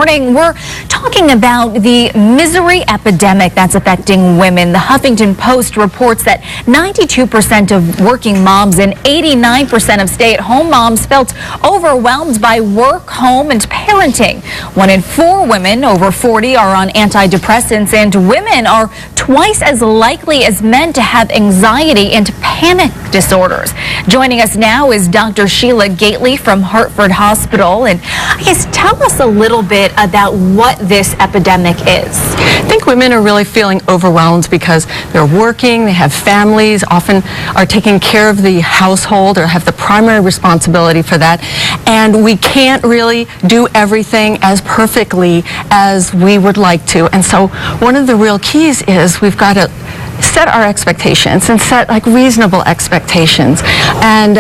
Morning. We're talking about the misery epidemic that's affecting women. The Huffington Post reports that 92% of working moms and 89% of stay-at-home moms felt overwhelmed by work, home, and parenting. 1 in 4 women over 40 are on antidepressants, and women are twice as likely as men to have anxiety and panic disorders. Joining us now is Dr. Sheila Gately from Hartford Hospital. And I guess tell us a little bit about what this epidemic is. I think women are really feeling overwhelmed because they're working, they have families, often are taking care of the household or have the primary responsibility for that. And we can't really do everything as perfectly as we would like to. And so one of the real keys is we've got to set our expectations and set like reasonable expectations, and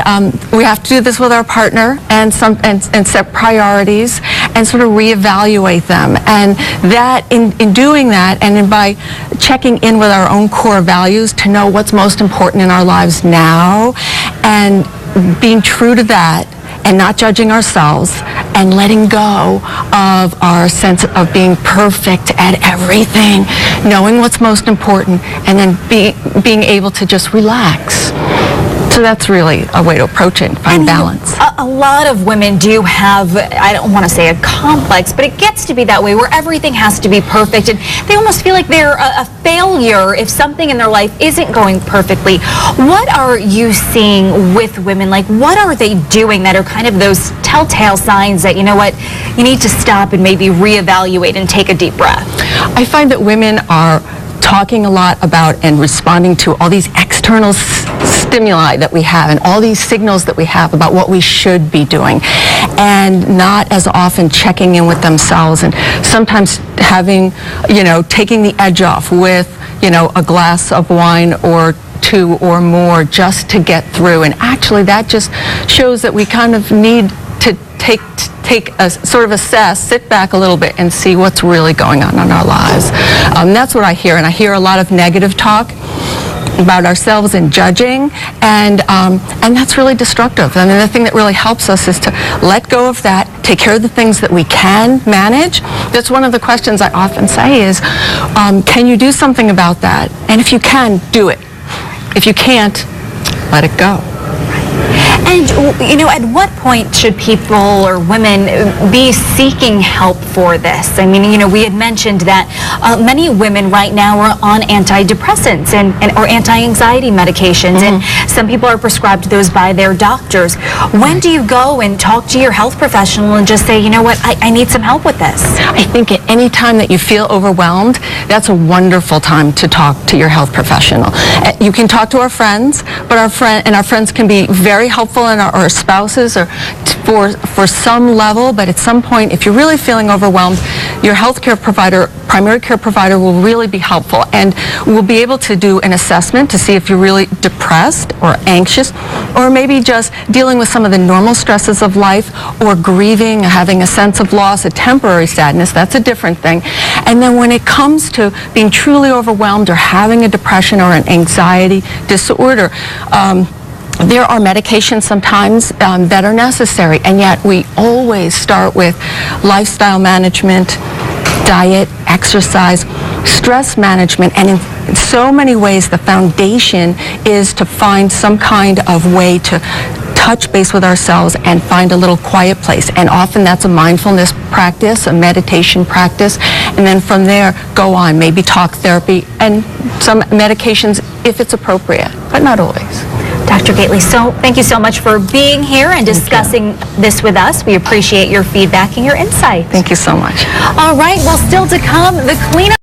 we have to do this with our partner and set priorities and sort of reevaluate them, and that in doing that and by checking in with our own core values to know what's most important in our lives now and being true to that and not judging ourselves and letting go of our sense of being perfect at everything, knowing what's most important, and then being able to just relax. So that's really a way to approach it and find balance. A lot of women do have, I don't want to say a complex, but it gets to be that way where everything has to be perfect, and they almost feel like they're a failure if something in their life isn't going perfectly. What are you seeing with women? Like, what are they doing that are kind of those telltale signs that, you know what, you need to stop and maybe reevaluate and take a deep breath? I find that women are talking a lot about and responding to all these external stimuli that we have and all these signals that we have about what we should be doing, and not as often checking in with themselves, and sometimes having, taking the edge off with, a glass of wine or 2 or more just to get through. And actually that just shows that we kind of need to take a sort of assess, sit back a little bit and see what's really going on in our lives. That's what I hear, and I hear a lot of negative talk about ourselves and judging, and that's really destructive. And the thing that really helps us is to let go of that, take care of the things that we can manage. That's one of the questions I often say is, can you do something about that? And if you can, do it. If you can't, let it go. And, at what point should people or women be seeking help for this? I mean, we had mentioned that many women right now are on antidepressants or anti-anxiety medications, and some people are prescribed those by their doctors. When do you go and talk to your health professional and just say, you know what, I need some help with this? I think at any time that you feel overwhelmed, that's a wonderful time to talk to your health professional. You can talk to our friends, but our friends can be very helpful, and our spouses, or for some level. But at some point, if you're really feeling overwhelmed, your healthcare provider, primary care provider, will really be helpful, and will be able to do an assessment to see if you're really depressed or anxious, or maybe just dealing with some of the normal stresses of life, or grieving, having a sense of loss, a temporary sadness. That's a different thing. And then when it comes to being truly overwhelmed or having a depression or an anxiety disorder, there are medications sometimes that are necessary, and yet we always start with lifestyle management, diet, exercise, stress management, and in so many ways the foundation is to find some kind of way to touch base with ourselves and find a little quiet place. And often that's a mindfulness practice, a meditation practice, and then from there go on, maybe talk therapy and some medications if it's appropriate, but not always. Dr. Gately, thank you so much for being here and discussing this with us. We appreciate your feedback and your insight. Thank you so much. All right, well, still to come, the cleanup.